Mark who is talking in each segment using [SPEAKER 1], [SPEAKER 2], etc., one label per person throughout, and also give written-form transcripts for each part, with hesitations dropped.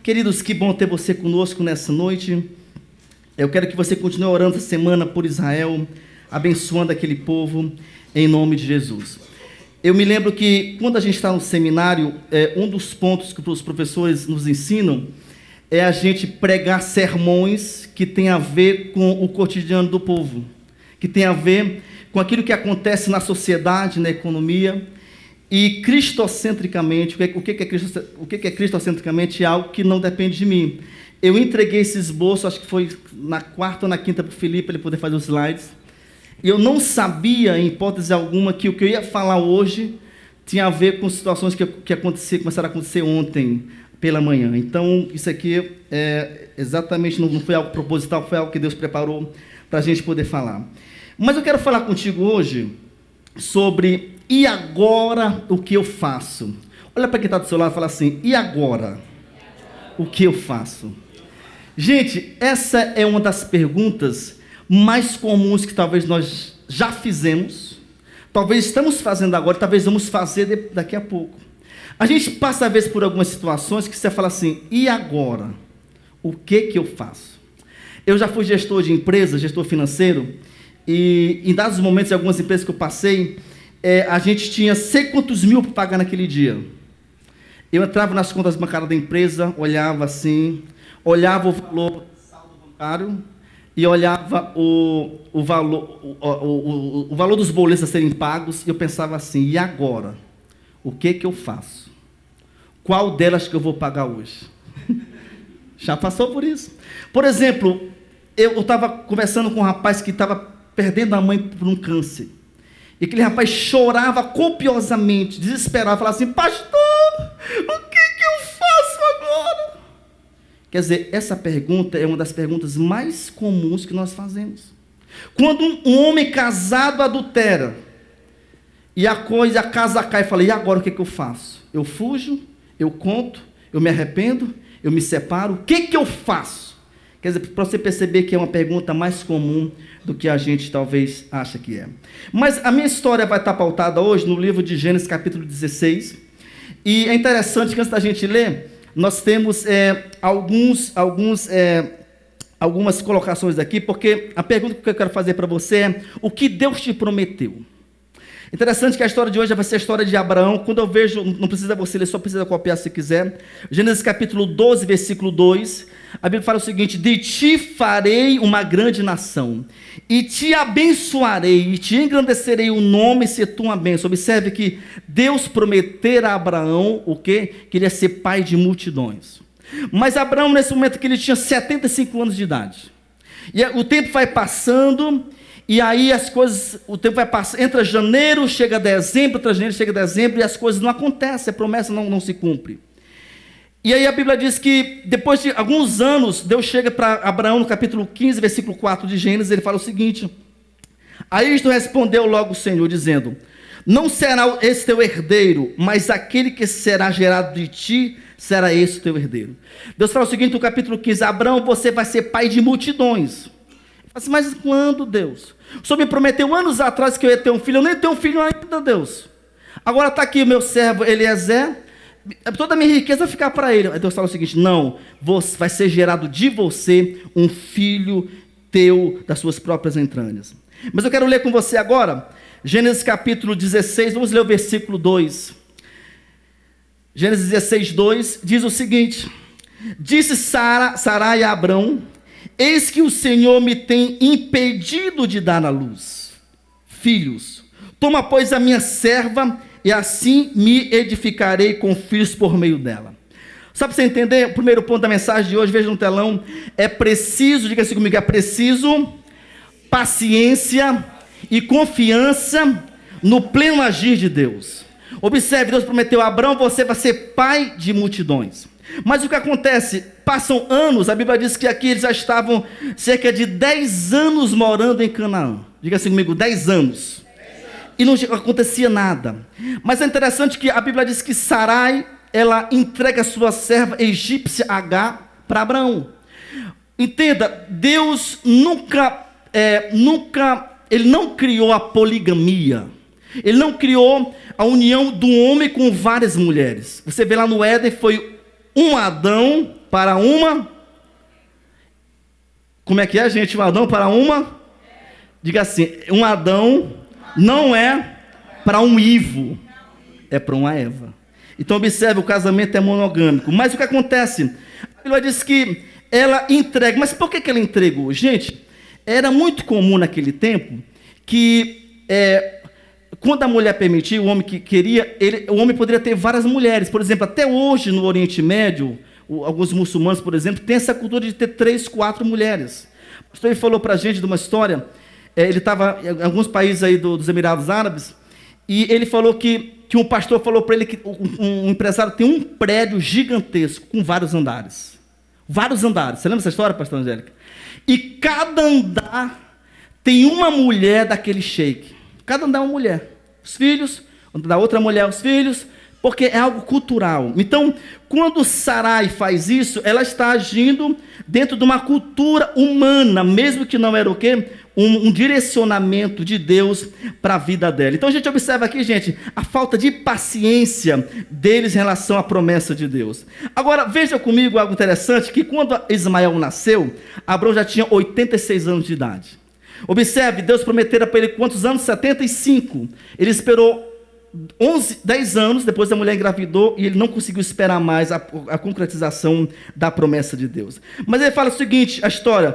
[SPEAKER 1] Queridos, que bom ter você conosco nessa noite. Eu quero que você continue orando essa semana por Israel, abençoando aquele povo, em nome de Jesus. Eu me lembro que quando a gente está no seminário, um dos pontos que os professores nos ensinam é a gente pregar sermões que tem a ver com o cotidiano do povo, que tem a ver com aquilo que acontece na sociedade, na economia. E cristocentricamente, o que é cristocentricamente? É algo que não depende de mim. Eu entreguei esse esboço, acho que foi na quarta ou na quinta para o Felipe, para ele poder fazer os slides. E eu não sabia, em hipótese alguma, que o que eu ia falar hoje tinha a ver com situações que começaram a acontecer ontem pela manhã. Então, isso aqui exatamente não foi algo proposital, foi algo que Deus preparou para a gente poder falar. Mas eu quero falar contigo hoje sobre... E agora, o que eu faço? Olha para quem está do seu lado e fala assim, e agora? O que eu faço? Gente, essa é uma das perguntas mais comuns que talvez nós já fizemos, talvez estamos fazendo agora, talvez vamos fazer daqui a pouco. A gente passa, às vezes, por algumas situações que você fala assim, e agora? O que eu faço? Eu já fui gestor de empresa, gestor financeiro, e em dados momentos, em algumas empresas que eu passei, a gente tinha sei quantos mil para pagar naquele dia. Eu entrava nas contas bancárias da empresa, olhava assim, olhava o valor do saldo bancário e olhava o valor dos boletos a serem pagos, e eu pensava assim, e agora? O que eu faço? Qual delas que eu vou pagar hoje? Já passou por isso? Por exemplo, eu estava conversando com um rapaz que estava perdendo a mãe por um câncer. E aquele rapaz chorava copiosamente, desesperado, falava assim, pastor, o que eu faço agora? Quer dizer, essa pergunta é uma das perguntas mais comuns que nós fazemos. Quando um homem casado adultera, e a casa cai, fala, e agora o que eu faço? Eu fujo, eu conto, eu me arrependo, eu me separo, o que eu faço? Quer dizer, para você perceber que é uma pergunta mais comum do que a gente talvez acha que é. Mas a minha história vai estar pautada hoje no livro de Gênesis, capítulo 16. E é interessante que antes da gente ler, nós temos algumas colocações aqui, porque a pergunta que eu quero fazer para você é, o que Deus te prometeu? Interessante que a história de hoje vai ser a história de Abraão. Quando eu vejo, não precisa você ler, só precisa copiar se quiser. Gênesis capítulo 12, versículo 2. A Bíblia fala o seguinte, de ti farei uma grande nação, e te abençoarei, e te engrandecerei o nome, se tu uma bênção. Observe que Deus prometera a Abraão o quê? Que ele ia ser pai de multidões. Mas Abraão, nesse momento que ele tinha 75 anos de idade. E o tempo vai passando... E aí o tempo vai passar, entra janeiro, chega dezembro, e as coisas não acontecem, a promessa não se cumpre. E aí a Bíblia diz que depois de alguns anos, Deus chega para Abraão no capítulo 15, versículo 4 de Gênesis, ele fala o seguinte, aí isto respondeu logo o Senhor, dizendo, não será esse teu herdeiro, mas aquele que será gerado de ti, será esse o teu herdeiro. Deus fala o seguinte no capítulo 15, Abraão, você vai ser pai de multidões. Assim, mas quando, Deus? O Senhor me prometeu anos atrás que eu ia ter um filho, eu nem tenho um filho ainda, Deus. Agora está aqui o meu servo Eliezer, toda a minha riqueza vai ficar para ele. Aí Deus fala o seguinte, não, vai ser gerado de você um filho teu das suas próprias entranhas. Mas eu quero ler com você agora, Gênesis capítulo 16, vamos ler o versículo 2. Gênesis 16, 2, diz o seguinte, disse Sarai a Abrão, eis que o Senhor me tem impedido de dar à luz filhos. Toma, pois, a minha serva, e assim me edificarei com filhos por meio dela. Só para você entender, o primeiro ponto da mensagem de hoje, veja no telão, é preciso, diga assim comigo, é preciso paciência e confiança no pleno agir de Deus. Observe, Deus prometeu a Abraão, você vai ser pai de multidões. Mas o que acontece? Passam anos, a Bíblia diz que aqui eles já estavam cerca de 10 anos morando em Canaã. Diga assim comigo, 10 anos. E não acontecia nada. Mas é interessante que a Bíblia diz que Sarai, ela entrega a sua serva egípcia H para Abraão. Entenda, Deus ele não criou a poligamia. Ele não criou a união do homem com várias mulheres. Você vê lá no Éden, foi Um Adão para uma... Como é que é, gente? Um Adão para uma... Diga assim, um Adão não é para um Ivo, é para uma Eva. Então observe, o casamento é monogâmico. Mas o que acontece? A Bíblia diz que ela entrega. Mas por que ela entregou? Gente, era muito comum naquele tempo que quando a mulher permitia, o homem que queria, o homem poderia ter várias mulheres. Por exemplo, até hoje no Oriente Médio, alguns muçulmanos, por exemplo, têm essa cultura de ter 3, 4 mulheres. O pastor falou para a gente de uma história. Ele estava em alguns países aí dos Emirados Árabes, e ele falou que um pastor falou para ele que um empresário tem um prédio gigantesco, com vários andares. Vários andares. Você lembra essa história, pastor Angélica? E cada andar tem uma mulher daquele sheik. Cada andar é uma mulher. Os filhos, da outra mulher os filhos, porque é algo cultural. Então, quando Sarai faz isso, ela está agindo dentro de uma cultura humana, mesmo que não era o quê? Um direcionamento de Deus para a vida dela. Então a gente observa aqui, gente, a falta de paciência deles em relação à promessa de Deus. Agora, veja comigo algo interessante, que quando Ismael nasceu, Abraão já tinha 86 anos de idade. Observe, Deus prometera para ele quantos anos? 75. Ele esperou 10 anos, depois a mulher engravidou e ele não conseguiu esperar mais a concretização da promessa de Deus. Mas ele fala o seguinte, a história,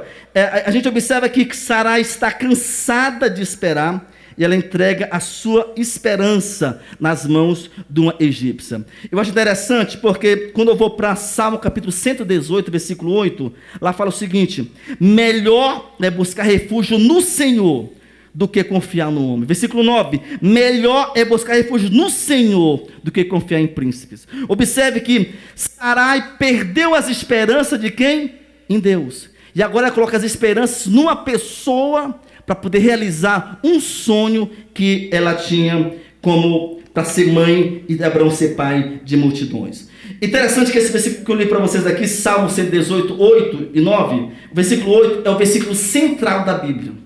[SPEAKER 1] a gente observa aqui que Sarai está cansada de esperar e ela entrega a sua esperança nas mãos de uma egípcia. Eu acho interessante porque quando eu vou para Salmo capítulo 118, versículo 8, lá fala o seguinte: melhor é buscar refúgio no Senhor do que confiar no homem. Versículo 9, melhor é buscar refúgio no Senhor do que confiar em príncipes. Observe que Sarai perdeu as esperanças de quem? Em Deus. E agora ela coloca as esperanças numa pessoa para poder realizar um sonho que ela tinha como para ser mãe e de Abraão ser pai de multidões. Interessante que esse versículo que eu li para vocês aqui, Salmo 118, 8 e 9, o versículo 8 é o versículo central da Bíblia.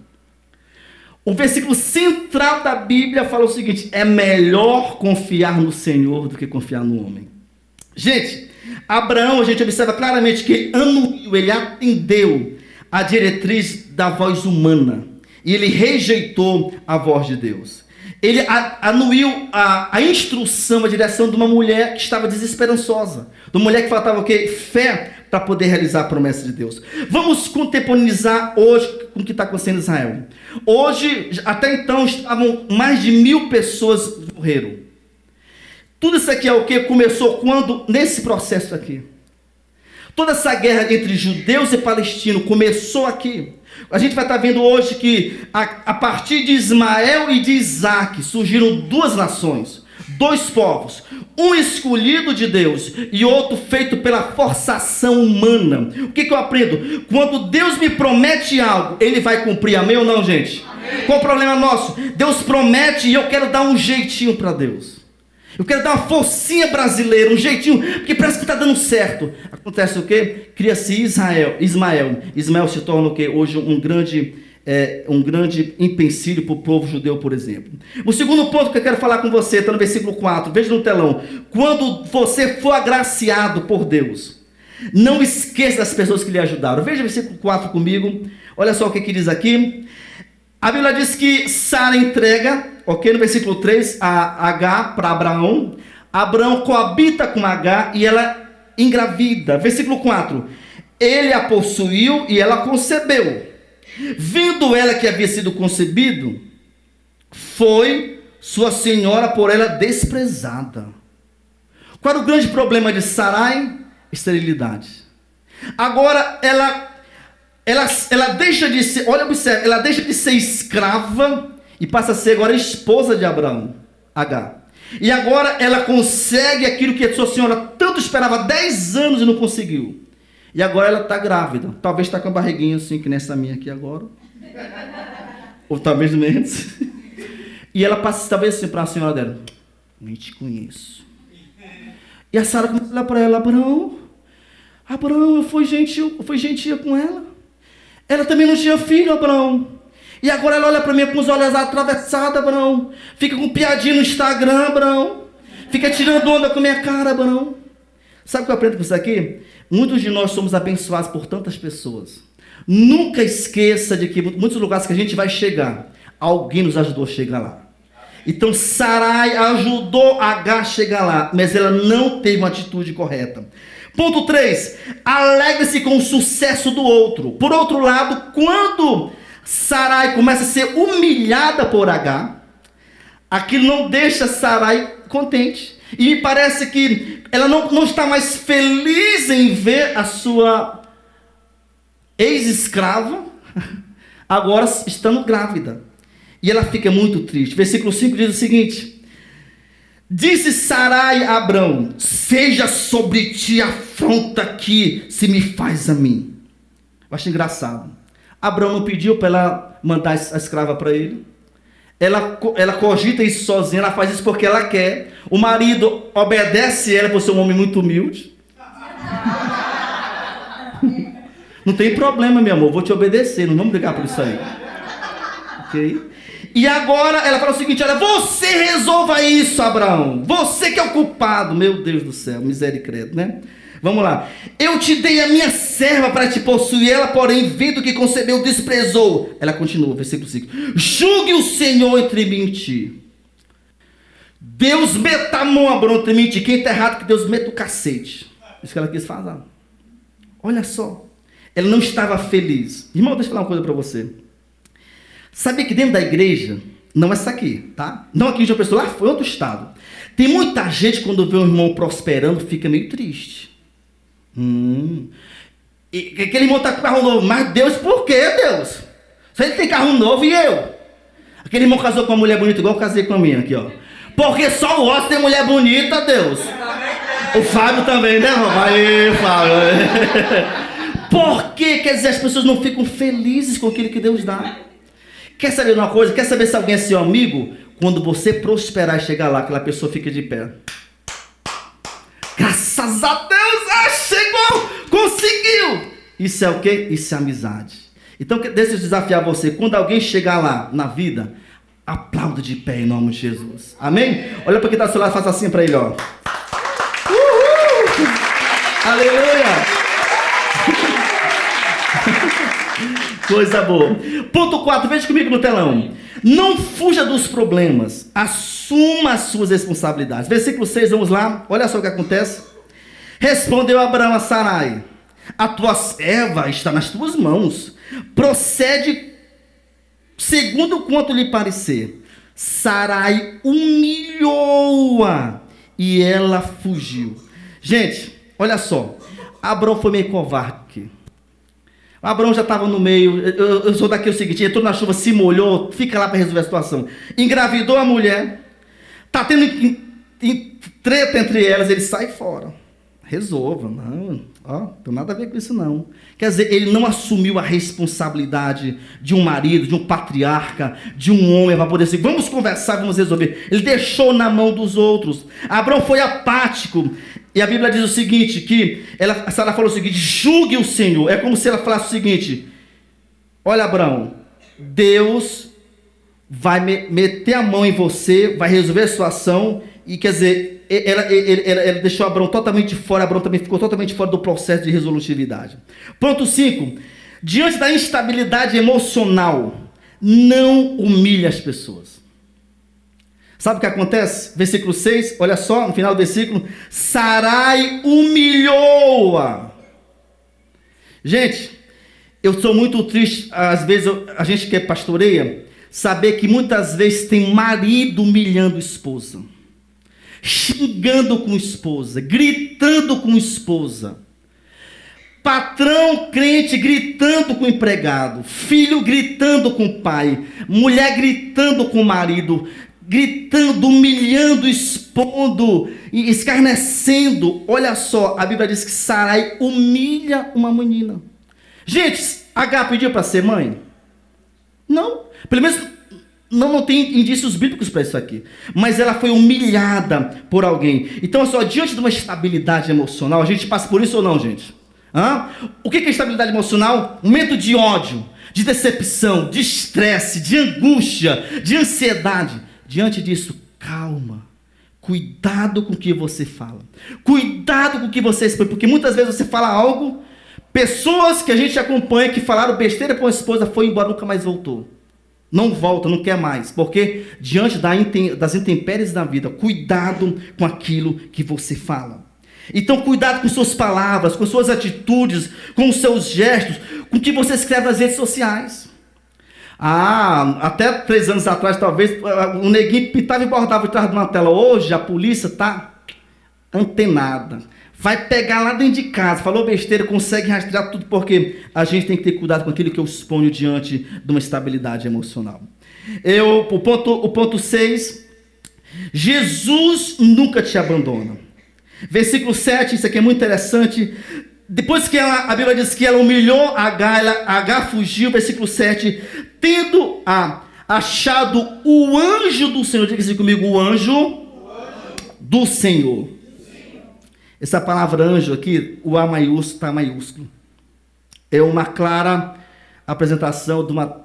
[SPEAKER 1] O versículo central da Bíblia fala o seguinte: é melhor confiar no Senhor do que confiar no homem. Gente, Abraão, a gente observa claramente que ele atendeu a diretriz da voz humana e ele rejeitou a voz de Deus. Ele anuiu a instrução, a direção de uma mulher que estava desesperançosa, de uma mulher que faltava o quê? Fé para poder realizar a promessa de Deus. Vamos contemporizar hoje com o que está acontecendo em Israel. Hoje, até então, estavam mais de 1000 pessoas morreram. Tudo isso aqui é o que começou quando? Nesse processo aqui. Toda essa guerra entre judeus e palestinos começou aqui. A gente vai estar vendo hoje que a partir de Ismael e de Isaac surgiram 2 nações, 2 povos, um escolhido de Deus e outro feito pela forçação humana. O que eu aprendo? Quando Deus me promete algo, Ele vai cumprir, amém ou não, gente? Amém. Qual o problema nosso? Deus promete e eu quero dar um jeitinho para Deus. Eu quero dar uma forcinha brasileira, um jeitinho, porque parece que está dando certo. Acontece o quê? Cria-se Ismael. Ismael se torna o quê? Hoje um grande empecilho para o povo judeu, por exemplo. O segundo ponto que eu quero falar com você está no versículo 4. Veja no telão. Quando você for agraciado por Deus, não esqueça das pessoas que lhe ajudaram. Veja o versículo 4 comigo. Olha só o que diz aqui. A Bíblia diz que Sara entrega, ok, no versículo 3, a Agar para Abraão. Abraão coabita com Agar e ela engravida. Versículo 4. Ele a possuiu e ela concebeu. Vendo ela que havia sido concebido, foi sua senhora por ela desprezada. Qual era o grande problema de Sarai? Esterilidade. Agora ela deixa de ser, olha, observe, ela deixa de ser escrava e passa a ser agora esposa de Abraão, Agar. E agora ela consegue aquilo que a sua senhora tanto esperava 10 anos e não conseguiu. E agora ela está grávida. Talvez está com a barriguinha assim, que nessa minha aqui agora. Ou talvez menos. E ela passa talvez assim para a senhora dela: nem te conheço. E a Sara começa a olhar para ela: Abraão, eu fui gentil com ela. Ela também não tinha filho, Abraão. E agora ela olha para mim com os olhos atravessados, Abraão. Fica com piadinha no Instagram, Abraão. Fica tirando onda com a minha cara, Abraão. Sabe o que eu aprendo com isso aqui? Muitos de nós somos abençoados por tantas pessoas. Nunca esqueça de que muitos lugares que a gente vai chegar, alguém nos ajudou a chegar lá. Então Sarai ajudou Agar a chegar lá, mas ela não teve uma atitude correta. Ponto 3, alegre-se com o sucesso do outro. Por outro lado, quando Sarai começa a ser humilhada por Agar, aquilo não deixa Sarai contente. E me parece que ela não está mais feliz em ver a sua ex-escrava agora estando grávida. E ela fica muito triste. Versículo 5 diz o seguinte: disse Sarai a Abrão: seja sobre ti a afronta que se me faz a mim. Eu acho engraçado. Abrão não pediu para ela mandar a escrava para ele. Ela cogita isso sozinha, ela faz isso porque ela quer. O marido obedece ela por ser um homem muito humilde. Não tem problema, meu amor, vou te obedecer, não vamos brigar por isso aí. Ok? E agora ela fala o seguinte: olha, você resolva isso, Abraão. Você que é o culpado. Meu Deus do céu, misericórdia, né? Vamos lá. Eu te dei a minha serva para te possuir, ela, porém, vendo que concebeu, desprezou. Ela continua, versículo 5. Julgue o Senhor entre mim e ti. Deus meta a mão, Abraão, entre mim e ti. Quem está errado, que Deus meta o cacete. Isso que ela quis falar. Olha só. Ela não estava feliz. Irmão, deixa eu falar uma coisa para você. Sabia que dentro da igreja, não essa aqui, tá? Não aqui em João Pessoa, lá foi outro estado. Tem muita gente, quando vê um irmão prosperando, fica meio triste. E aquele irmão está com carro novo. Mas Deus, por que Deus? Se ele tem carro novo e eu? Aquele irmão casou com uma mulher bonita, igual eu casei com a minha aqui, ó. Porque só o Oscar tem mulher bonita, Deus. O Fábio também, né? Aí, Fábio. Por que, quer dizer, as pessoas não ficam felizes com aquilo que Deus dá? Quer saber de uma coisa? Quer saber se alguém é seu amigo? Quando você prosperar e chegar lá, aquela pessoa fica de pé. Graças a Deus! Chegou! Conseguiu! Isso é o quê? Isso é amizade. Então, deixa eu desafiar você. Quando alguém chegar lá na vida, aplauda de pé em nome de Jesus. Amém? Olha para quem está do seu lado, faça assim para ele, ó. Uhul! Aleluia! Coisa boa. Ponto 4, veja comigo no telão. Não fuja dos problemas, assuma as suas responsabilidades. Versículo 6, vamos lá. Olha só o que acontece. Respondeu Abraão a Sarai: a tua serva está nas tuas mãos. Procede segundo quanto lhe parecer. Sarai humilhou-a e ela fugiu. Gente, olha só. Abraão foi meio covarde aqui. Abraão já estava no meio. Eu sou daqui o seguinte: entrou na chuva, se molhou, fica lá para resolver a situação. Engravidou a mulher, está tendo treta entre elas, ele sai fora. Resolva, não tem nada a ver com isso não. Quer dizer, ele não assumiu a responsabilidade de um marido, de um patriarca, de um homem, para poder dizer, vamos conversar, vamos resolver. Ele deixou na mão dos outros. Abraão foi apático. E a Bíblia diz o seguinte, que Sara falou o seguinte: julgue o Senhor. É como se ela falasse o seguinte: olha, Abraão, Deus vai meter a mão em você, vai resolver a situação. E quer dizer, ela deixou Abraão totalmente fora. Abraão também ficou totalmente fora do processo de resolutividade. Ponto 5. Diante da instabilidade emocional, não humilhe as pessoas. Sabe o que acontece? Versículo 6, olha só, no final do versículo: Sarai humilhou-a. Gente, eu sou muito triste, às vezes a gente que pastoreia, saber que muitas vezes tem marido humilhando esposa, xingando com esposa, gritando com esposa, patrão crente gritando com empregado, filho gritando com o pai, mulher gritando com o marido, gritando, humilhando, expondo e escarnecendo. Olha só, a Bíblia diz que Sarai humilha uma menina. Gente, Agar pediu para ser mãe? Não, pelo menos não tem indícios bíblicos para isso aqui. Mas ela foi humilhada por alguém. Então, só diante de uma estabilidade emocional, a gente passa por isso ou não, gente? O que é estabilidade emocional? Momento de ódio, de decepção, de estresse, de angústia, de ansiedade. Diante disso, calma, Cuidado com o que você fala. Cuidado com o que você expõe, porque muitas vezes você fala algo, pessoas que a gente acompanha que falaram besteira para uma esposa, foi embora, nunca mais voltou. Não volta, não quer mais, porque diante das intempéries da vida, cuidado com aquilo que você fala. Então, cuidado com suas palavras, com suas atitudes, com os seus gestos, com o que você escreve nas redes sociais. Até 3 anos atrás, talvez, o neguinho pintava e bordava atrás de uma tela. Hoje, a polícia está antenada. Vai pegar lá dentro de casa, falou besteira, consegue rastrear tudo, porque a gente tem que ter cuidado com aquilo que eu exponho diante de uma estabilidade emocional. O ponto 6, Jesus nunca te abandona. Versículo 7, isso aqui é muito interessante. Depois que a Bíblia diz que ela humilhou Agar fugiu, versículo 7, tendo achado o anjo do Senhor, diga assim comigo, o anjo do Senhor. Essa palavra anjo aqui, o A maiúsculo está maiúsculo. É uma clara apresentação de uma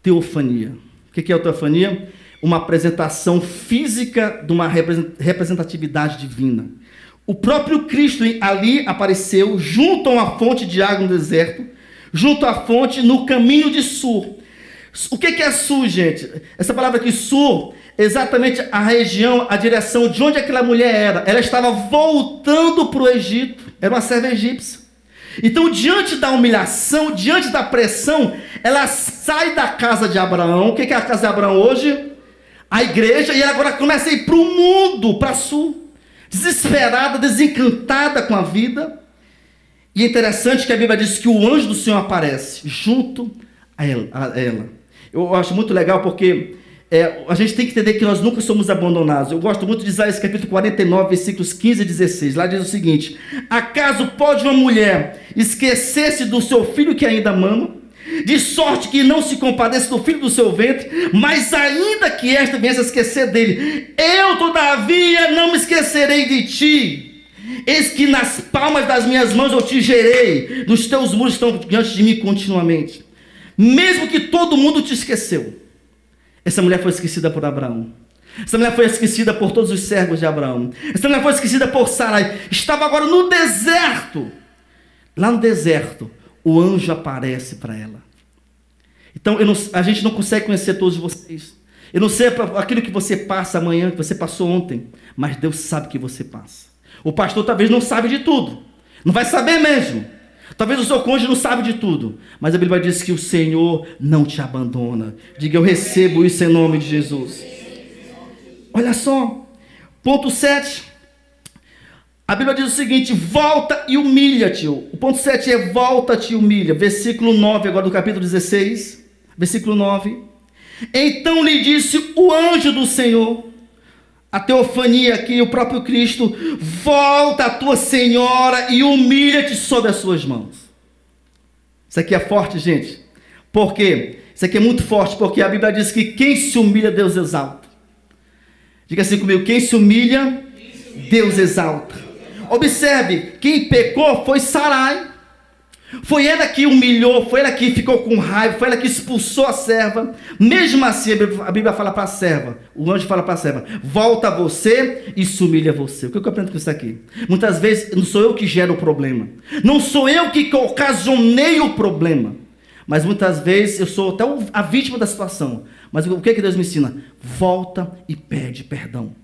[SPEAKER 1] teofania. O que é a teofania? Uma apresentação física de uma representatividade divina. O próprio Cristo ali apareceu junto a uma fonte de água no deserto, junto à fonte no caminho de Sur. O que é Sur, gente? Essa palavra aqui, Sur, é exatamente a região, a direção de onde aquela mulher era. Ela estava voltando para o Egito, era uma serva egípcia. Então, diante da humilhação, diante da pressão, ela sai da casa de Abraão. O que é a casa de Abraão hoje? A igreja, e ela agora começa a ir para o mundo, para Sul. Desesperada, desencantada com a vida. E é interessante que a Bíblia diz que o anjo do Senhor aparece junto a ela. Eu acho muito legal porque a gente tem que entender que nós nunca somos abandonados. Eu gosto muito de Isaías capítulo 49, versículos 15 e 16. Lá diz o seguinte: acaso pode uma mulher esquecer-se do seu filho que ainda mama, de sorte que não se compadeça do filho do seu ventre, mas ainda que esta venha a esquecer dele, eu todavia não me esquecerei de ti. Eis que nas palmas das minhas mãos eu te gerei, nos teus muros estão diante de mim continuamente. Mesmo que todo mundo te esqueceu, essa mulher foi esquecida por Abraão. Essa mulher foi esquecida por todos os servos de Abraão. Essa mulher foi esquecida por Sarai. Estava agora no deserto. Lá no deserto, o anjo aparece para ela. Então, a gente não consegue conhecer todos vocês. Eu não sei aquilo que você passa amanhã, que você passou ontem, mas Deus sabe que você passa. O pastor talvez não sabe de tudo. Não vai saber mesmo. Talvez o seu cônjuge não sabe de tudo. Mas a Bíblia diz que o Senhor não te abandona. Diga, eu recebo isso em nome de Jesus. Olha só. Ponto 7. A Bíblia diz o seguinte: volta e humilha-te. O ponto 7 é volta-te e humilha. Versículo 9 agora do capítulo 16. Versículo 9. Então lhe disse o anjo do Senhor, a teofania aqui, o próprio Cristo: volta a tua senhora e humilha-te sob as suas mãos. Isso aqui é forte, gente. Por quê? Isso aqui é muito forte, porque a Bíblia diz que quem se humilha, Deus exalta. Diga assim comigo: quem se humilha, Deus exalta. Observe, quem pecou foi Sarai. Foi ela que humilhou, foi ela que ficou com raiva, foi ela que expulsou a serva. Mesmo assim, a Bíblia fala para a serva, o anjo fala para a serva: volta você e se humilha você. O que eu aprendo com isso aqui? Muitas vezes não sou eu que gero o problema, não sou eu que ocasionei o problema, mas muitas vezes eu sou até a vítima da situação. Mas o que Deus me ensina? Volta e pede perdão.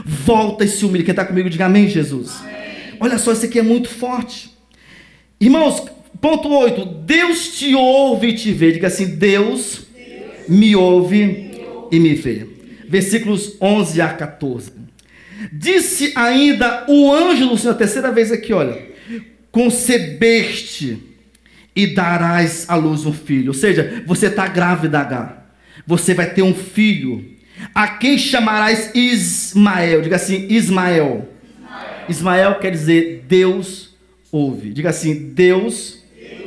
[SPEAKER 1] Volta e se humilha. Quem está comigo, diga amém, Jesus. Amém. Olha só, isso aqui é muito forte. Irmãos, ponto 8. Deus te ouve e te vê. Diga assim: Deus me ouve e me vê. Versículos 11 a 14. Disse ainda o anjo do Senhor, a terceira vez aqui, olha: concebeste e darás à luz um filho. Ou seja, você está grávida, Agar. Você vai ter um filho, a quem chamarás Ismael. Diga assim: Ismael. Ismael quer dizer Deus ouve. Diga assim: Deus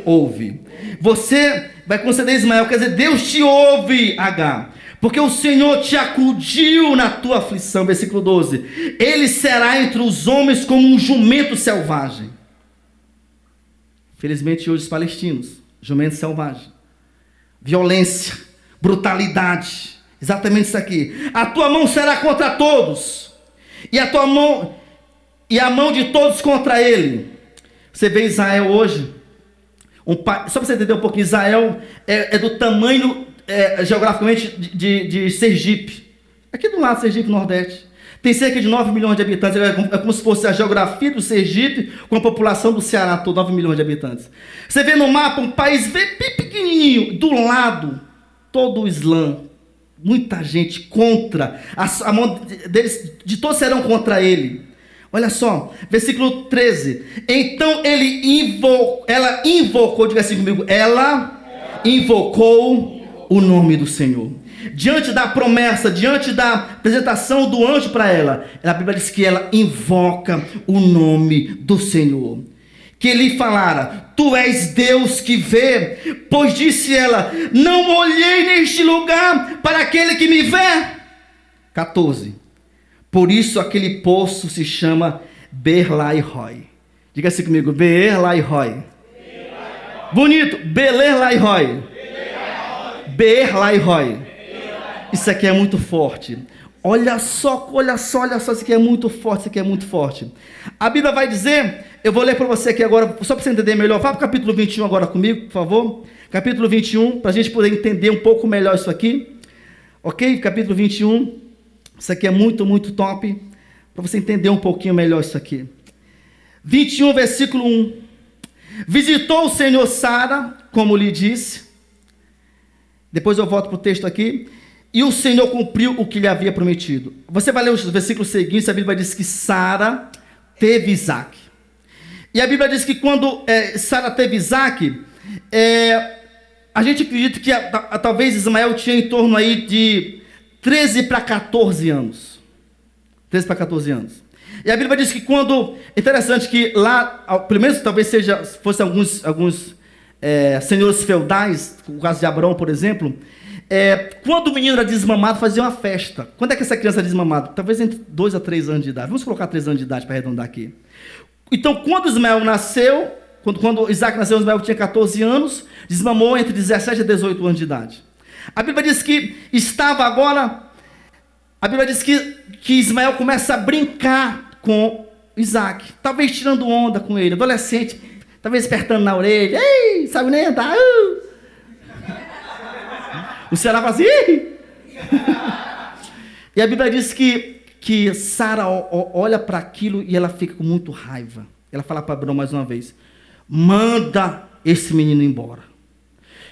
[SPEAKER 1] ouve. Você vai conceder Ismael, quer dizer Deus te ouve, Agar, porque o Senhor te acudiu na tua aflição. Versículo 12: ele será entre os homens como um jumento selvagem. Felizmente hoje os palestinos, jumento selvagem, violência, brutalidade, exatamente isso aqui. A tua mão será contra todos, e a tua mão e a mão de todos contra ele. Você vê Israel hoje, só para você entender um pouquinho, Israel é do tamanho geograficamente de Sergipe, aqui do lado, Sergipe Nordeste. Tem cerca de 9 milhões de habitantes, é como se fosse a geografia do Sergipe com a população do Ceará, todo 9 milhões de habitantes. Você vê no mapa um país bem pequenininho, do lado, todo o Islã, muita gente contra, a mão deles, de todos serão contra ele. Olha só, versículo 13. Então ela invocou, diga assim comigo, ela invocou o nome do Senhor. Diante da promessa, diante da apresentação do anjo para ela, a Bíblia diz que ela invoca o nome do Senhor. Que lhe falara, tu és Deus que vê, pois disse ela, não olhei neste lugar para aquele que me vê. 14. Por isso aquele poço se chama Beer-lahai-roi. Diga assim comigo, Beer-lahai-roi. Bonito, Beer-lahai-roi. Beer-lahai-roi. Isso aqui é muito forte. Olha só, isso aqui é muito forte, isso aqui é muito forte. A Bíblia vai dizer, eu vou ler para você aqui agora, só para você entender melhor. Vá para o capítulo 21 agora comigo, por favor. Capítulo 21, para a gente poder entender um pouco melhor isso aqui. Ok? Capítulo 21. Isso aqui é muito, muito top, para você entender um pouquinho melhor isso aqui. 21, versículo 1. Visitou o Senhor Sara, como lhe disse. Depois eu volto para o texto aqui. E o Senhor cumpriu o que lhe havia prometido. Você vai ler os versículos seguintes, a Bíblia diz que Sara teve Isaac. E a Bíblia diz que quando Sara teve Isaac, a gente acredita que talvez Ismael tinha em torno aí de 13 para 14 anos. 13 para 14 anos. E a Bíblia diz que quando... Interessante que lá, pelo menos talvez fossem alguns senhores feudais, o caso de Abraão, por exemplo... quando o menino era desmamado, fazia uma festa. Quando é que essa criança era desmamada? Talvez entre 2 a 3 anos de idade. Vamos colocar 3 anos de idade para arredondar aqui. Então, quando Ismael nasceu, quando Isaac nasceu, Ismael tinha 14 anos, desmamou entre 17 a 18 anos de idade. A Bíblia diz que estava agora... A Bíblia diz que Ismael começa a brincar com Isaac. Talvez tirando onda com ele. Adolescente, talvez apertando na orelha. Ei, sabe nem andar. O Ceará faz assim. E a Bíblia diz que Sara olha para aquilo e ela fica com muito raiva. Ela fala para Abraão mais uma vez: manda esse menino embora.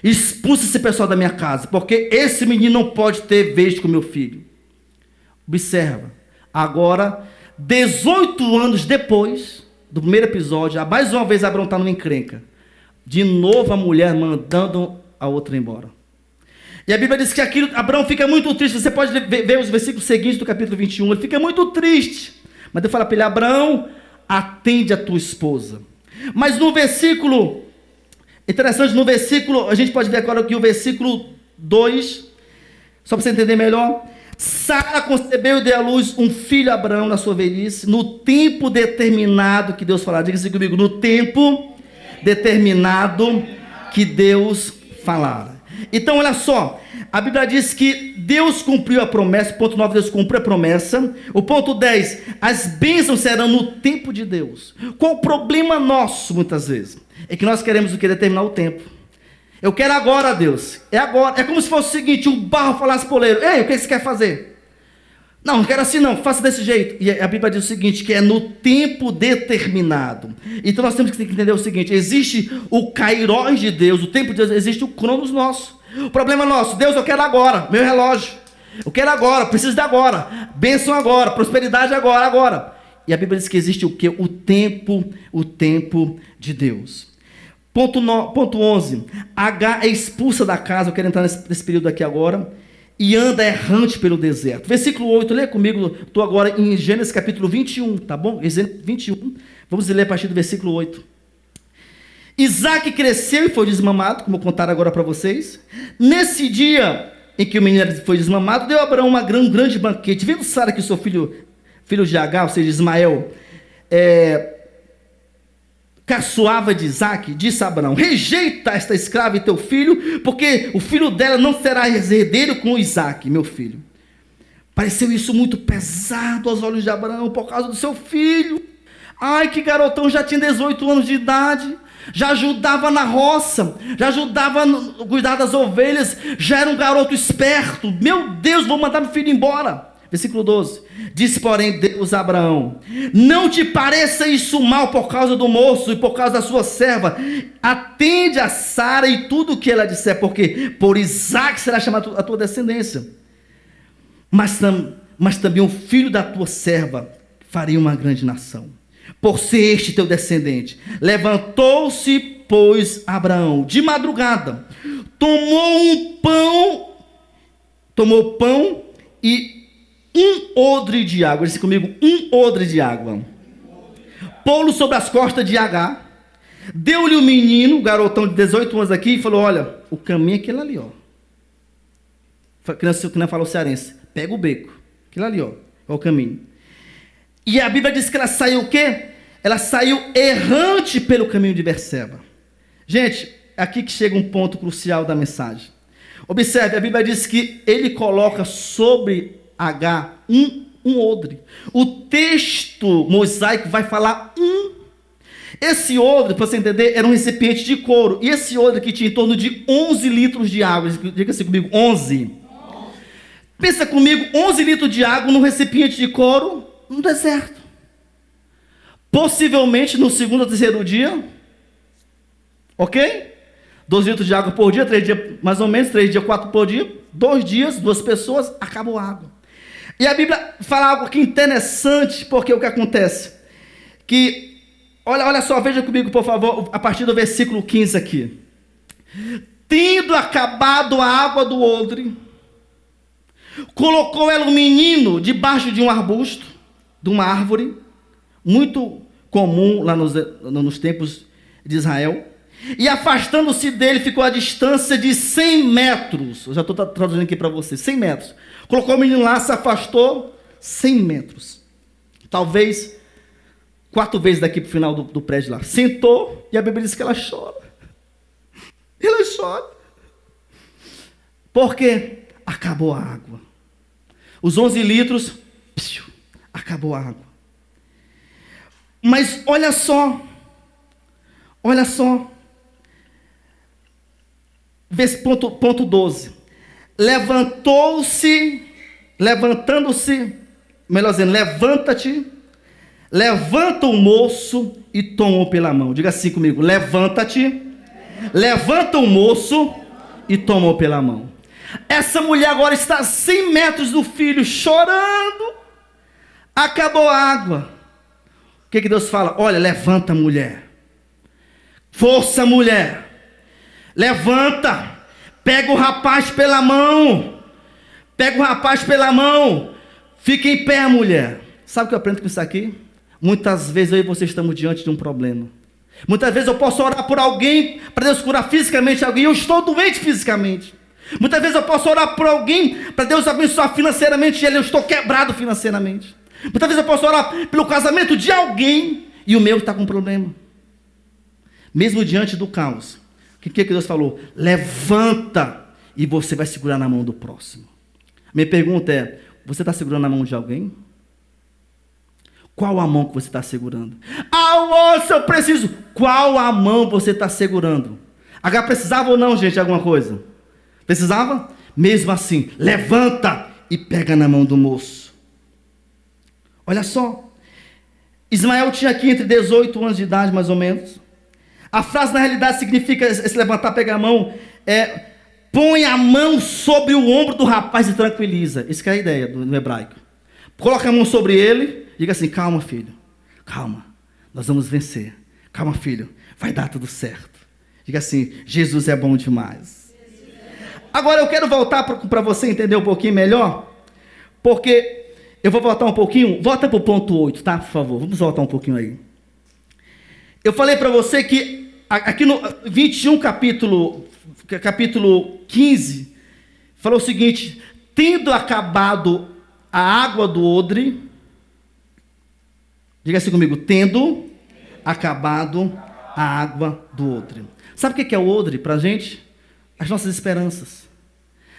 [SPEAKER 1] Expulsa esse pessoal da minha casa, porque esse menino não pode ter vez com meu filho. Observa. Agora, 18 anos depois do primeiro episódio, mais uma vez Abraão está numa encrenca. De novo a mulher mandando a outra embora. E a Bíblia diz que Abraão fica muito triste. Você pode ver os versículos seguintes do capítulo 21. Ele fica muito triste. Mas Deus fala para ele: Abraão, atende a tua esposa. Mas no versículo, interessante, no versículo, a gente pode ver agora aqui o versículo 2, só para você entender melhor. Sara concebeu e deu à luz um filho a Abraão na sua velhice, no tempo determinado que Deus falara. Diga assim comigo: no tempo determinado que Deus falara. Então, olha só, a Bíblia diz que Deus cumpriu a promessa. Ponto 9, Deus cumpriu a promessa. O ponto 10, as bênçãos serão no tempo de Deus. Qual o problema nosso, muitas vezes? É que nós queremos o que? Determinar o tempo. Eu quero agora, Deus. É agora. É como se fosse o seguinte: o barro falasse pro oleiro: ei, o que você quer fazer? Não quero assim não, faça desse jeito. E a Bíblia diz o seguinte, que é no tempo determinado. Então nós temos que entender o seguinte: existe o kairós de Deus, o tempo de Deus, existe o cronos nosso. O problema nosso: Deus, eu quero agora, meu relógio. Eu quero agora, preciso de agora. Bênção agora, prosperidade agora. E a Bíblia diz que existe o quê? O tempo de Deus. Ponto 11. H é expulsa da casa. Eu quero entrar nesse período aqui agora. E anda errante pelo deserto. Versículo 8, lê comigo. Estou agora em Gênesis capítulo 21, tá bom? Gênesis 21. Vamos ler a partir do versículo 8. Isaac cresceu e foi desmamado, como eu contar agora para vocês. Nesse dia em que o menino foi desmamado, deu a Abraão um grande banquete. Vendo Sara que o seu filho de Agar, ou seja, Ismael, caçoava de Isaac, disse a Abraão: rejeita esta escrava e teu filho, porque o filho dela não será herdeiro com Isaac, meu filho. Pareceu isso muito pesado aos olhos de Abraão por causa do seu filho. Ai, que garotão, já tinha 18 anos de idade, já ajudava na roça, já ajudava a cuidar das ovelhas, já era um garoto esperto. Meu Deus, vou mandar meu filho embora. Versículo 12. Disse, porém, Deus a Abraão: não te pareça isso mal por causa do moço e por causa da sua serva. Atende a Sara e tudo o que ela disser, porque por Isaque será chamada a tua descendência. Mas também o filho da tua serva faria uma grande nação, por ser este teu descendente. Levantou-se, pois, Abraão de madrugada, tomou pão e um odre de água. Diz comigo, um odre de água. Pô-lo sobre as costas de Agar. Deu-lhe o menino, o garotão de 18 anos aqui, e falou: olha, o caminho é aquele ali, ó. Que não falou cearense. Pega o beco. Aquilo ali, ó. É o caminho. E a Bíblia diz que ela saiu o quê? Ela saiu errante pelo caminho de Berseba. Gente, aqui que chega um ponto crucial da mensagem. Observe, a Bíblia diz que ele coloca sobre Agar um odre. O texto mosaico vai falar Esse odre, para você entender, era um recipiente de couro. E esse odre aqui tinha em torno de 11 litros de água. Diga assim comigo, 11. Pensa comigo, 11 litros de água num recipiente de couro no deserto. Possivelmente no segundo ou terceiro dia. Ok? 2 litros de água por dia, 3 dias, mais ou menos, 3 dias, 4 por dia. 2 dias, 2 pessoas, acabou a água. E a Bíblia fala algo aqui interessante, porque o que acontece? Que, olha só, veja comigo, por favor, a partir do versículo 15 aqui. Tendo acabado a água do odre, colocou ela, o menino, debaixo de um arbusto, de uma árvore, muito comum lá nos tempos de Israel, e afastando-se dele, ficou a distância de 100 metros. Eu já estou traduzindo aqui para você, 100 metros. Colocou o menino lá, se afastou 100 metros. Talvez 4 vezes daqui para o final do prédio lá. Sentou, e a Bíblia diz que ela chora. Ela chora. Por quê? Acabou a água. Os 11 litros, acabou a água. Mas olha só, ponto 12. Levantando-se, melhor dizendo, levanta-te, levanta o moço e tomou pela mão. Diga assim comigo, levanta-te, levanta o moço e tomou pela mão. Essa mulher agora está a 100 metros do filho, chorando. Acabou a água. O que Deus fala? Olha, levanta, mulher. Força, mulher. Levanta. Pega o rapaz pela mão. Pega o rapaz pela mão. Fica em pé, mulher. Sabe o que eu aprendo com isso aqui? Muitas vezes eu e você estamos diante de um problema. Muitas vezes eu posso orar por alguém para Deus curar fisicamente alguém. Eu estou doente fisicamente. Muitas vezes eu posso orar por alguém para Deus abençoar financeiramente e eu estou quebrado financeiramente. Muitas vezes eu posso orar pelo casamento de alguém e o meu está com problema. Mesmo diante do caos. O que Deus falou? Levanta e você vai segurar na mão do próximo. Minha pergunta é, você está segurando na mão de alguém? Qual a mão que você está segurando? Moço, eu preciso. Qual a mão você está segurando? H precisava ou não, gente, de alguma coisa? Precisava? Mesmo assim, levanta e pega na mão do moço. Olha só. Ismael tinha aqui entre 18 anos de idade, mais ou menos. A frase, na realidade, significa, se levantar, pegar a mão, põe a mão sobre o ombro do rapaz e tranquiliza. Essa é a ideia do hebraico. Coloca a mão sobre ele, diga assim, calma, filho, calma, nós vamos vencer. Calma, filho, vai dar tudo certo. Diga assim, Jesus é bom demais. Agora eu quero voltar para você entender um pouquinho melhor, porque eu vou voltar um pouquinho, volta para o ponto 8, tá, por favor, vamos voltar um pouquinho aí. Eu falei para você que aqui no 21, capítulo 15, falou o seguinte, tendo acabado a água do odre, diga assim comigo, tendo acabado a água do odre. Sabe o que é o odre para a gente? As nossas esperanças.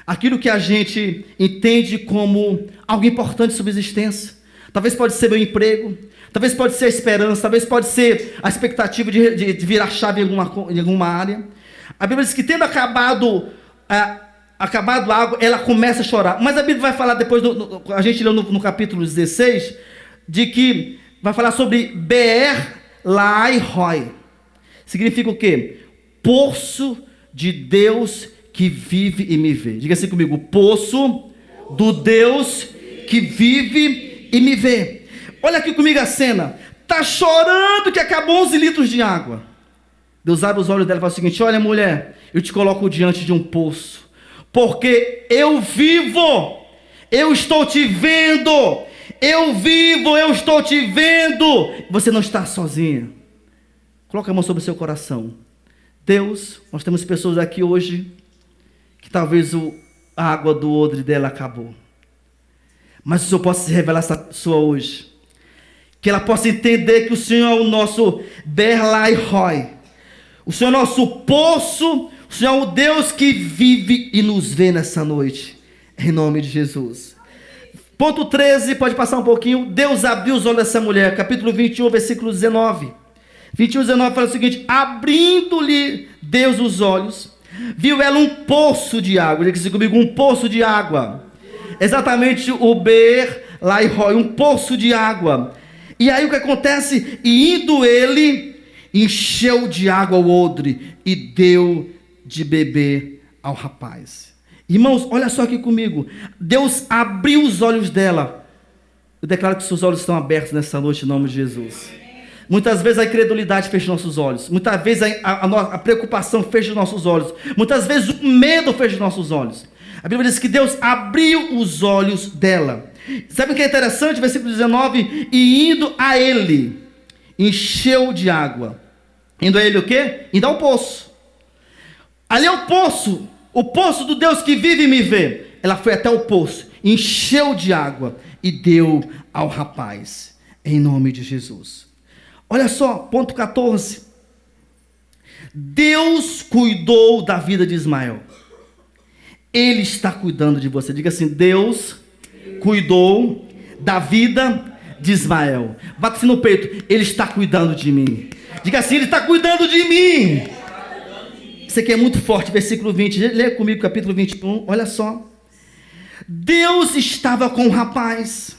[SPEAKER 1] aquilo que a gente entende como algo importante de subsistência. Talvez pode ser meu emprego, talvez pode ser a esperança, talvez pode ser a expectativa de virar chave em alguma área. A Bíblia diz que tendo acabado a água, ela começa a chorar. Mas a Bíblia vai falar depois, a gente leu no capítulo 16, de que vai falar sobre Beer Lai Roi. Significa o quê? Poço de Deus que vive e me vê. Diga assim comigo: poço do Deus que vive e me vê. Olha aqui comigo a cena. Está chorando que acabou 11 litros de água. Deus abre os olhos dela e fala o seguinte: olha, mulher, eu te coloco diante de um poço, porque eu vivo, eu estou te vendo, eu vivo, eu estou te vendo. Você não está sozinha. Coloca a mão sobre o seu coração. Deus, nós temos pessoas aqui hoje que talvez a água do odre dela acabou. Mas o Senhor possa se revelar essa pessoa hoje. Que ela possa entender que o Senhor é o nosso Beer Lai Roi. O Senhor é o nosso poço. O Senhor é o Deus que vive e nos vê nessa noite. Em nome de Jesus. Ponto 13, pode passar um pouquinho. Deus abriu os olhos dessa mulher. Capítulo 21, versículo 19. 21, 19 fala o seguinte: abrindo-lhe Deus os olhos, viu ela um poço de água. Diga assim comigo: um poço de água. Exatamente o Beer Lai Roi, um poço de água. E aí o que acontece? E indo ele, encheu de água o odre e deu de beber ao rapaz. Irmãos, olha só aqui comigo. Deus abriu os olhos dela. Eu declaro que seus olhos estão abertos nessa noite em nome de Jesus. Muitas vezes a incredulidade fecha nossos olhos. Muitas vezes a preocupação fecha nossos olhos. Muitas vezes o medo fecha nossos olhos. A Bíblia diz que Deus abriu os olhos dela. Sabe o que é interessante? Versículo 19: e indo a ele, encheu de água. Indo a ele o quê? Indo ao poço. Ali é o poço do Deus que vive e me vê. Ela foi até o poço, encheu de água e deu ao rapaz. Em nome de Jesus. Olha só, ponto 14. Deus cuidou da vida de Ismael. Ele está cuidando de você. Diga assim: Deus cuidou da vida de Ismael. Bate-se no peito: Ele está cuidando de mim. Diga assim: Ele está cuidando de mim. Isso aqui é muito forte. Versículo 20. Lê comigo capítulo 21. Olha só. Deus estava com um rapaz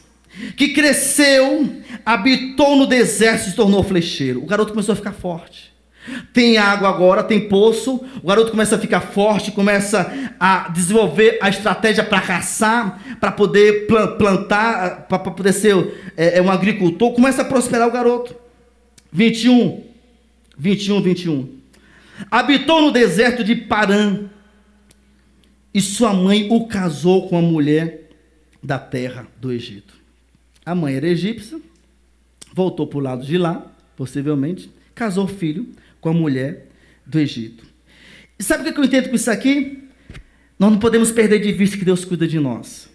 [SPEAKER 1] que cresceu, habitou no deserto e se tornou flecheiro. O garoto começou a ficar forte. Tem água agora, tem poço. O garoto começa a ficar forte, começa a desenvolver a estratégia para caçar, para poder plantar, para poder ser um agricultor. Começa a prosperar o garoto. 21. Habitou no deserto de Parã, e sua mãe o casou com a mulher da terra do Egito. A mãe era egípcia, voltou para o lado de lá, possivelmente, casou o filho com a mulher do Egito. E sabe o que eu entendo com isso aqui? Nós não podemos perder de vista que Deus cuida de nós.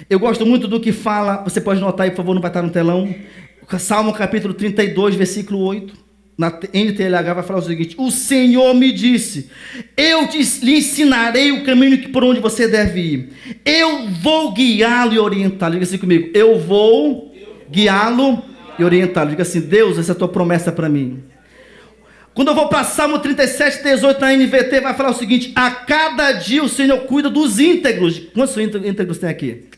[SPEAKER 1] Eu gosto muito do que fala, você pode notar aí, por favor, não vai estar no telão, Salmo capítulo 32, versículo 8. Na NTLH vai falar o seguinte: o Senhor me disse, eu lhe ensinarei o caminho por onde você deve ir. Eu vou guiá-lo e orientá-lo. Diga assim comigo: eu vou guiá-lo e orientá-lo. Diga assim: Deus, essa é a tua promessa para mim. Quando eu vou para Salmo 37, 18 na NVT, vai falar o seguinte: a cada dia o Senhor cuida dos íntegros. Quantos íntegros tem aqui?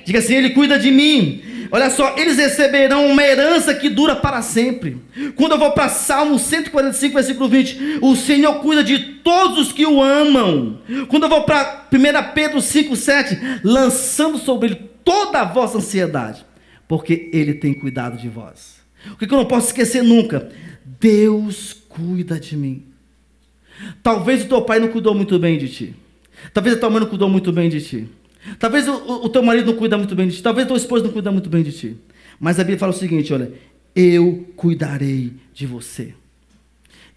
[SPEAKER 1] Diga assim: Ele cuida de mim. Olha só, eles receberão uma herança que dura para sempre. Quando eu vou para Salmo 145, versículo 20, o Senhor cuida de todos os que o amam. Quando eu vou para 1 Pedro 5, 7, lançando sobre ele toda a vossa ansiedade, porque ele tem cuidado de vós. O que eu não posso esquecer nunca? Deus cuida de mim. Talvez o teu pai não cuidou muito bem de ti. Talvez a tua mãe não cuidou muito bem de ti. Talvez o teu marido não cuida muito bem de ti. Talvez a tua esposa não cuida muito bem de ti. Mas a Bíblia fala o seguinte: olha, eu cuidarei de você.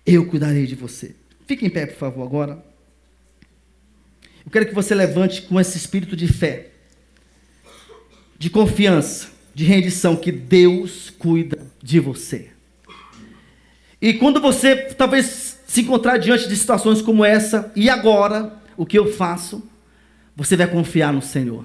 [SPEAKER 1] Eu cuidarei de você. Fique em pé, por favor, agora. Eu quero que você levante com esse espírito de fé, de confiança, de rendição, que Deus cuida de você. E quando você talvez se encontrar diante de situações como essa, e agora, o que eu faço? você vai confiar no Senhor.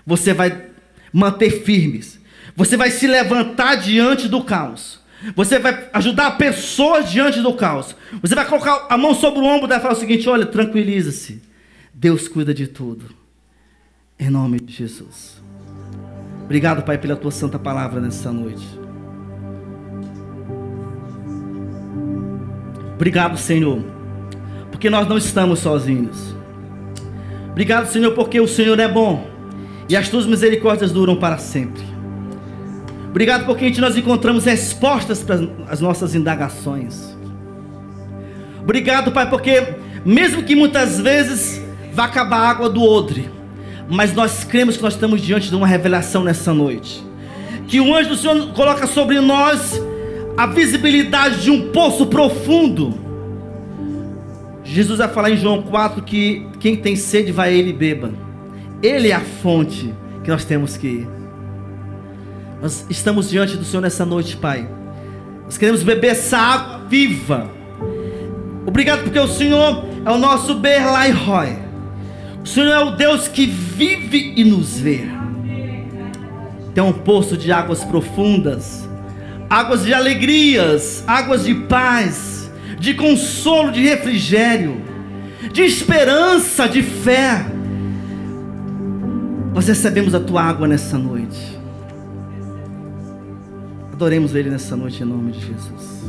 [SPEAKER 1] Você vai manter firmes. Você vai se levantar diante do caos. Você vai ajudar pessoas diante do caos. Você vai colocar a mão sobre o ombro dela e falar o seguinte: olha, tranquiliza-se. Deus cuida de tudo. Em nome de Jesus. Obrigado, Pai, pela tua santa palavra nessa noite. Obrigado, Senhor, porque nós não estamos sozinhos. Obrigado, Senhor, porque o Senhor é bom e as tuas misericórdias duram para sempre. Obrigado porque em ti nós encontramos respostas para as nossas indagações. Obrigado, Pai, porque mesmo que muitas vezes vá acabar a água do odre, mas nós cremos que nós estamos diante de uma revelação nessa noite. Que o anjo do Senhor coloca sobre nós a visibilidade de um poço profundo. Jesus vai falar em João 4 que quem tem sede vai a ele e beba. Ele é a fonte que nós temos que ir. Nós estamos diante do Senhor nessa noite, Pai. Nós queremos beber essa água viva. Obrigado porque o Senhor é o nosso Berlai Roy. O Senhor é o Deus que vive e nos vê. Tem um poço de águas profundas, águas de alegrias, águas de paz, de consolo, de refrigério, de esperança, de fé. Nós recebemos a tua água nessa noite. Adoremos Ele nessa noite em nome de Jesus.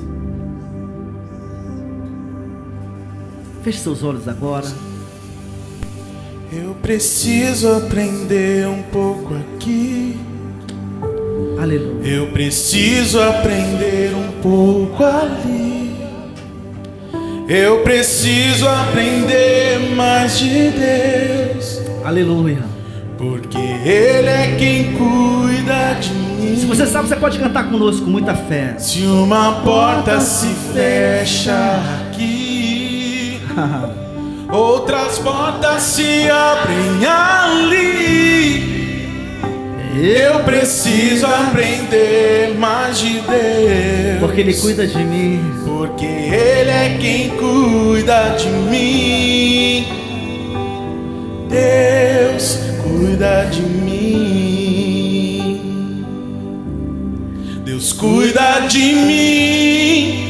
[SPEAKER 1] Feche seus olhos agora.
[SPEAKER 2] Eu preciso aprender um pouco aqui.
[SPEAKER 1] Aleluia.
[SPEAKER 2] Eu preciso aprender um pouco ali. Eu preciso aprender mais de Deus.
[SPEAKER 1] Aleluia.
[SPEAKER 2] Porque Ele é quem cuida de mim.
[SPEAKER 1] Se você sabe, você pode cantar conosco com muita fé.
[SPEAKER 2] Se uma porta se fecha aqui, outras portas se abrem ali. Eu preciso aprender mais de Deus.
[SPEAKER 1] Porque Ele cuida de mim.
[SPEAKER 2] Porque Ele é quem cuida de mim. Deus cuida de mim. Deus cuida de mim.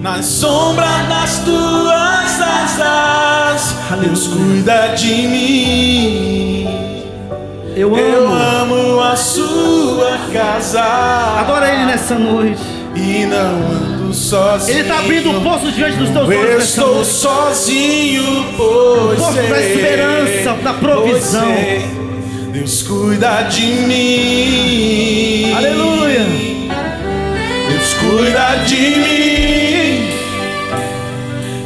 [SPEAKER 2] Na sombra das tuas asas. Deus cuida de mim.
[SPEAKER 1] Eu
[SPEAKER 2] amo a sua casa.
[SPEAKER 1] Adora Ele nessa noite.
[SPEAKER 2] E não ando sozinho.
[SPEAKER 1] Ele está abrindo um poço diante dos teus olhos.
[SPEAKER 2] Eu estou sozinho, pois
[SPEAKER 1] poço da esperança, da provisão.
[SPEAKER 2] Deus cuida de mim.
[SPEAKER 1] Aleluia.
[SPEAKER 2] Deus cuida de mim.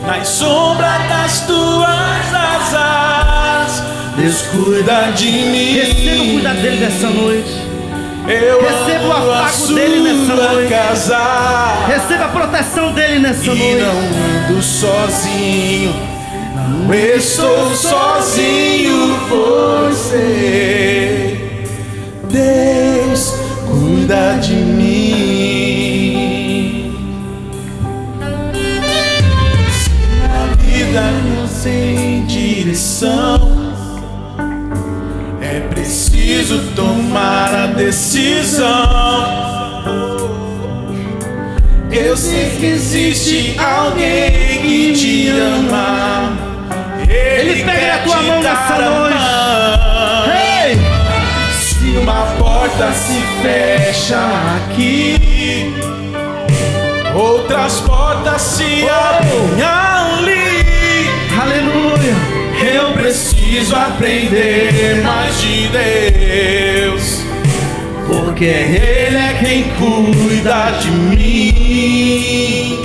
[SPEAKER 2] Nas sombras das tuas asas. Deus cuida de mim.
[SPEAKER 1] Receba o cuidado dele nessa noite.
[SPEAKER 2] Receba o afago dele nessa noite.
[SPEAKER 1] Receba a proteção dele nessa noite.
[SPEAKER 2] E não ando sozinho. Não estou sozinho, pois sei. Deus cuida de mim. Na vida não tem direção. É preciso tomar a decisão. Eu sei que existe alguém que te ama.
[SPEAKER 1] Ele pega a tua mão nessa noite. Hey!
[SPEAKER 2] Se uma porta se fecha aqui, outras portas se abrem ali.
[SPEAKER 1] Aleluia.
[SPEAKER 2] Eu preciso aprender mais de Deus, porque Ele é quem cuida de mim.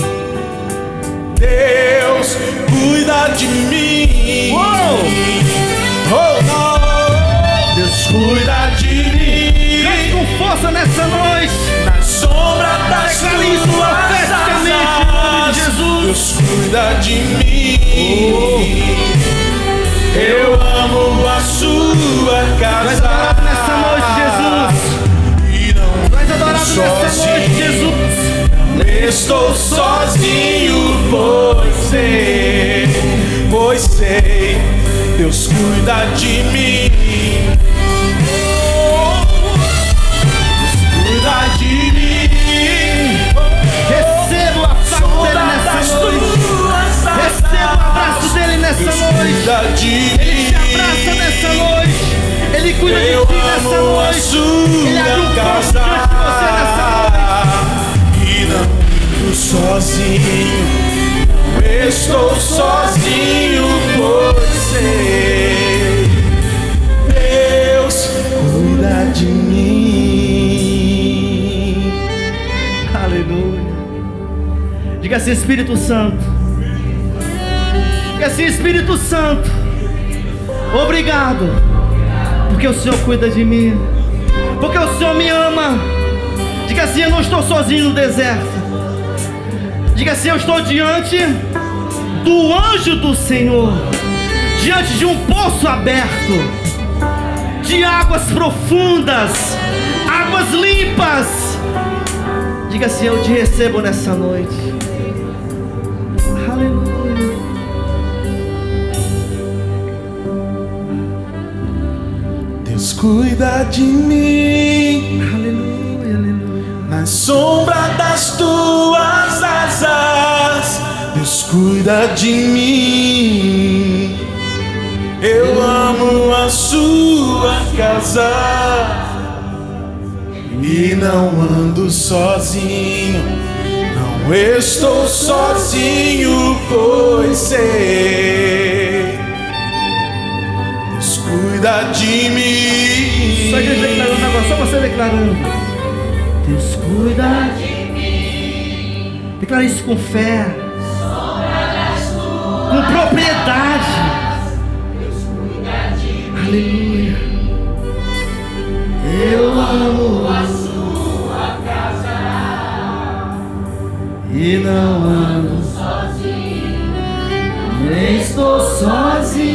[SPEAKER 2] Deus cuida de mim. Oh, oh. Deus cuida de mim.
[SPEAKER 1] Cante com força nessa noite.
[SPEAKER 2] Na sombra das tuas asas.
[SPEAKER 1] Jesus.
[SPEAKER 2] Deus cuida de mim. Eu amo a sua casa.
[SPEAKER 1] Vai adorar nessa noite, Jesus.
[SPEAKER 2] E não
[SPEAKER 1] Vai adorar nessa noite, Jesus.
[SPEAKER 2] Estou sozinho, pois sei. Deus cuida de mim. Deus cuida de mim.
[SPEAKER 1] Receba o abraço dele nessa noite. Receba o abraço dele nessa noite. Ele te abraça nessa noite. Ele cuida de ti nessa noite. Ele abre um poço diante de você nessa noite.
[SPEAKER 2] E não sozinho, não estou sozinho, pois sei, Deus cuida de mim.
[SPEAKER 1] Aleluia. Diga assim, Espírito Santo. Diga assim, Espírito Santo, obrigado, porque o Senhor cuida de mim, porque o Senhor me ama. Diga assim, eu não estou sozinho no deserto. Diga assim, eu estou diante do anjo do Senhor, diante de um poço aberto, de águas profundas, águas limpas. Diga assim, eu te recebo nessa noite. Aleluia.
[SPEAKER 2] Deus cuida de mim.
[SPEAKER 1] Aleluia, aleluia.
[SPEAKER 2] Na sombra das tuas asas, Deus cuida de mim. Eu amo a sua casa e não ando sozinho, não estou sozinho, pois sei, Deus cuida de mim.
[SPEAKER 1] Só a igreja declarando agora, só você declarando. Deus cuida de mim. Declara isso com fé, com propriedade. Deus cuida de mim. Aleluia. Eu amo a sua casa e não ando sozinho, nem estou sozinho.